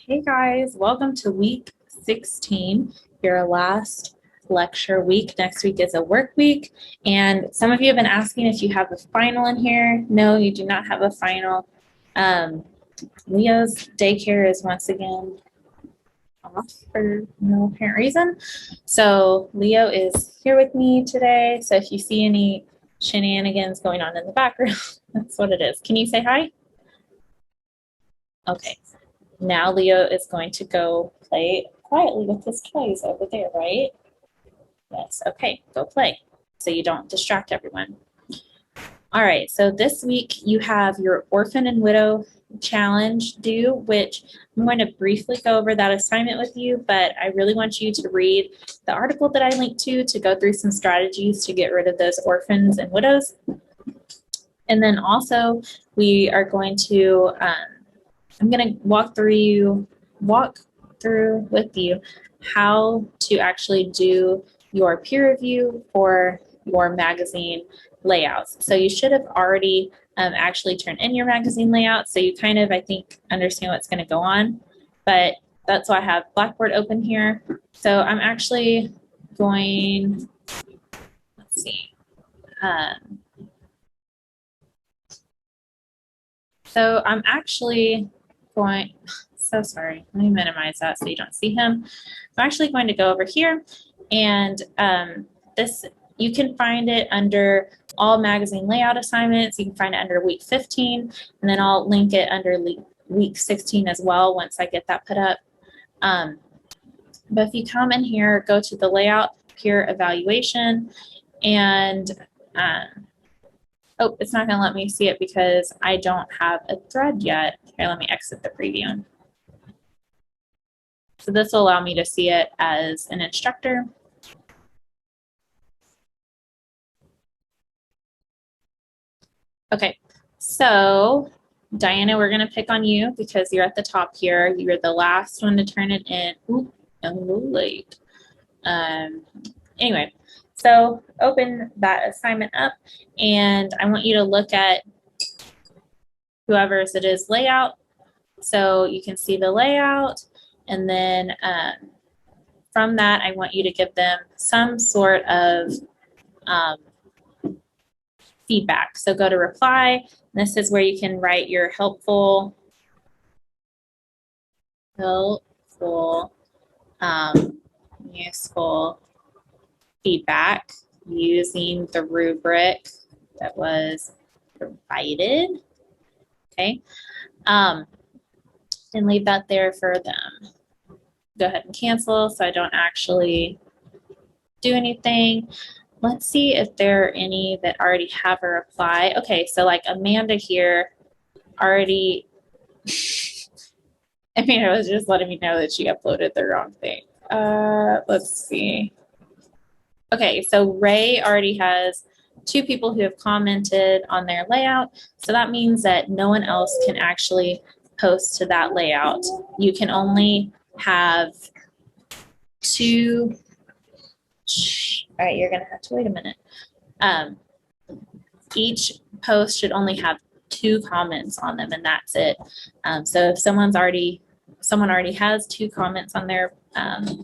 Hey guys, welcome to week 16, your last lecture week. Next week is a work week, and some of you have been asking if you have a final in here. No, you do not have a final. Leo's daycare is once again off for no apparent reason. So Leo is here with me today. So if you see any shenanigans going on in the background, that's what it is. Can you say hi? Okay. Now Leo is going to go play quietly with his toys over there, right? Yes, okay, go play so you don't distract everyone. All right, so this week you have your Orphan and Widow challenge due, which I'm going to briefly go over that assignment with you, but I really want you to read the article that I linked to go through some strategies to get rid of those orphans and widows. And then also we are going to I'm going to walk through with you how to actually do your peer review for your magazine layouts. So you should have already actually turned in your magazine layout, so you kind of, I think, understand what's going to go on. But that's why I have Blackboard open here. So I'm actually going, let's see. So I'm actually going, so sorry, let me minimize that so you don't see him. I'm actually going to go over here, and this, you can find it under all magazine layout assignments. You can find it under week 15, and then I'll link it under week 16 as well once I get that put up. But if you come in here, go to the layout peer evaluation, and oh, it's not going to let me see it because I don't have a thread yet. Here, let me exit the preview. So this will allow me to see it as an instructor. Okay, so Diana, we're going to pick on you because you're at the top here. You're the last one to turn it in. Ooh, I'm a little late. Anyway, so open that assignment up, and I want you to look at whoever's it is layout. So you can see the layout, and then from that, I want you to give them some sort of feedback. So go to reply. This is where you can write your helpful, useful feedback using the rubric that was provided. Okay. And leave that there for them. Go ahead and cancel so I don't actually do anything. Let's see if there are any that already have a reply. Okay, so like Amanda here already, Amanda was just letting me know that she uploaded the wrong thing. Let's see. Okay, so Ray already has 2 people who have commented on their layout. So that means that no one else can actually post to that layout. You can only have 2. All right, you're going to have to wait a minute. Each post should only have 2 comments on them, and that's it. So if someone already has 2 comments on their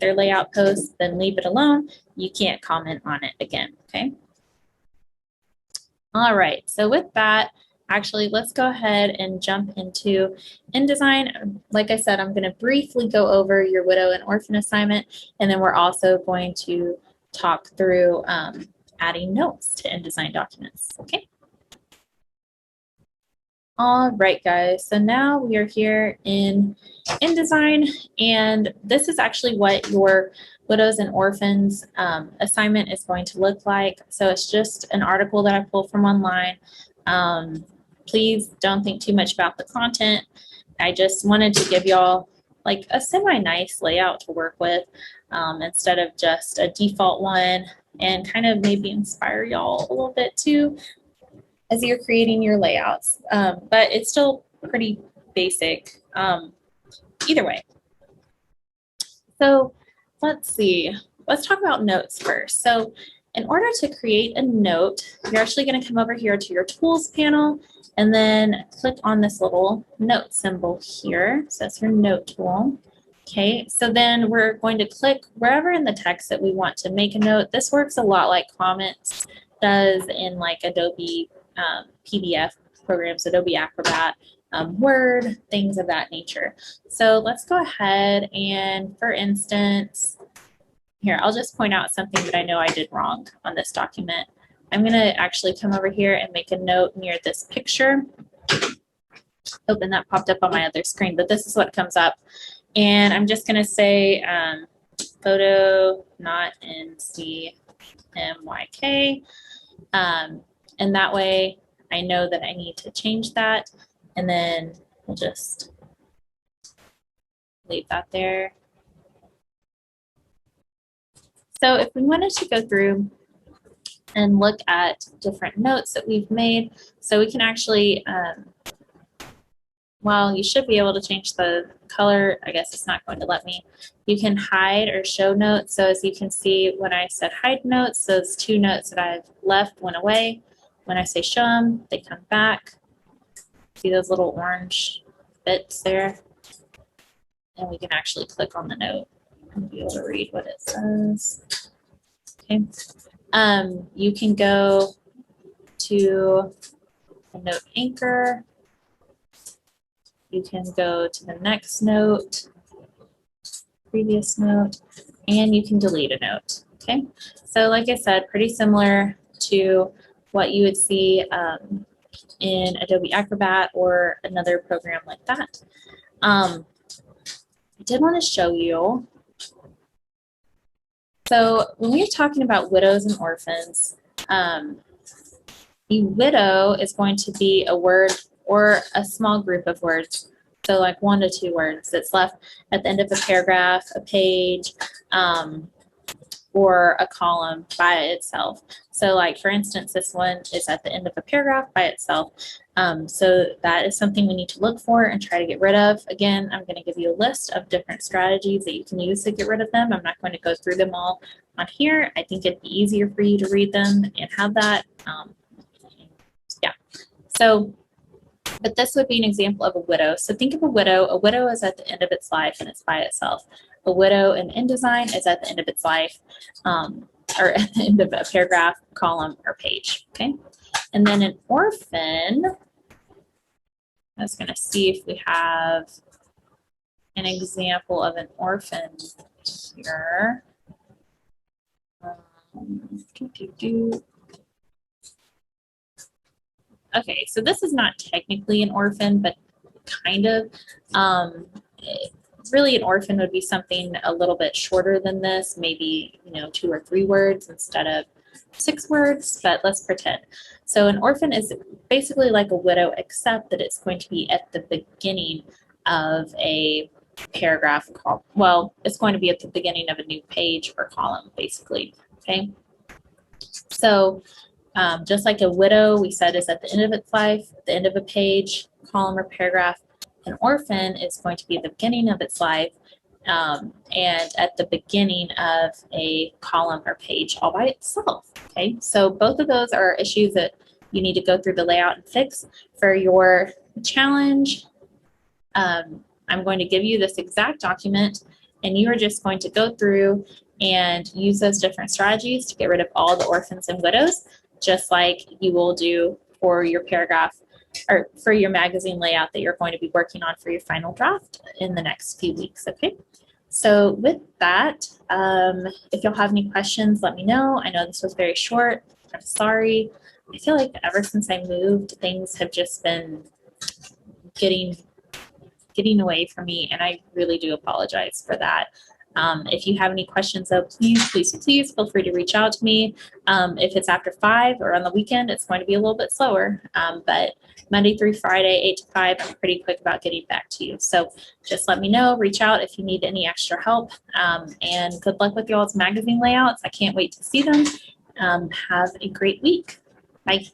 layout post, then leave it alone. You can't comment on it again, okay? All right, so with that, actually, let's go ahead and jump into InDesign. Like I said, I'm going to briefly go over your widow and orphan assignment, and then we're also going to talk through adding notes to InDesign documents, okay? All right, guys, so now we are here in InDesign, and this is actually what your widows and orphans assignment is going to look like. So it's just an article that I pulled from online. Please don't think too much about the content. I just wanted to give y'all like a semi-nice layout to work with instead of just a default one, and kind of maybe inspire y'all a little bit too as you're creating your layouts. But it's still pretty basic either way. So let's see. Let's talk about notes first. So in order to create a note, you're actually going to come over here to your tools panel and then click on this little note symbol here. So that's your note tool. Okay, so then we're going to click wherever in the text that we want to make a note. This works a lot like comments does in like Adobe PDF programs, Adobe Acrobat, Word, things of that nature. So let's go ahead and, for instance, here, I'll just point out something that I know I did wrong on this document. I'm going to actually come over here and make a note near this picture. Open that popped up on my other screen, but this is what comes up. And I'm just going to say photo not in CMYK. And that way I know that I need to change that. And then we'll just leave that there. So if we wanted to go through and look at different notes that we've made, so we can actually, well, you should be able to change the color. I guess it's not going to let me. You can hide or show notes. So as you can see, when I said hide notes, those 2 notes that I've left went away. When I say show them, they come back. See those little orange bits there? And we can actually click on the note and be able to read what it says. Okay. You can go to a note anchor. You can go to the next note, previous note, and you can delete a note. Okay. So like I said, pretty similar to what you would see in Adobe Acrobat or another program like that. I did want to show you. So when we're talking about widows and orphans, the widow is going to be a word or a small group of words. So like 1 to 2 words that's left at the end of a paragraph, a page, or a column by itself. So like for instance, this one is at the end of a paragraph by itself. So that is something we need to look for and try to get rid of. Again, I'm going to give you a list of different strategies that you can use to get rid of them. I'm not going to go through them all on here. I think it'd be easier for you to read them and have that. Yeah. So, but this would be an example of a widow. So think of a widow. A widow is at the end of its life and it's by itself. A widow in InDesign is at the end of its life, or at the end of a paragraph, column, or page. Okay. And then an orphan, I was going to see if we have an example of an orphan here. Okay, so this is not technically an orphan, but kind of. Really, an orphan would be something a little bit shorter than this, maybe 2 or 3 words instead of 6 words, but let's pretend. So an orphan is basically like a widow, except that it's going to be at the beginning of a paragraph. Well, it's going to be at the beginning of a new page or column, basically. Okay. So just like a widow, we said, is at the end of its life, the end of a page, column, or paragraph. An orphan is going to be at the beginning of its life and at the beginning of a column or page all by itself. Okay, so both of those are issues that you need to go through the layout and fix. For your challenge, I'm going to give you this exact document, and you are just going to go through and use those different strategies to get rid of all the orphans and widows, just like you will do for your paragraph or for your magazine layout that you're going to be working on for your final draft in the next few weeks. Okay, so with that, if you'll have any questions, let me know. I know this was very short. I'm sorry. I feel like ever since I moved, things have just been getting away from me, and I really do apologize for that. If you have any questions, though, please feel free to reach out to me. If it's after 5 or on the weekend, it's going to be a little bit slower. But Monday through Friday, 8 to 5, I'm pretty quick about getting back to you. So just let me know, reach out if you need any extra help. And good luck with y'all's magazine layouts. I can't wait to see them. Have a great week. Bye.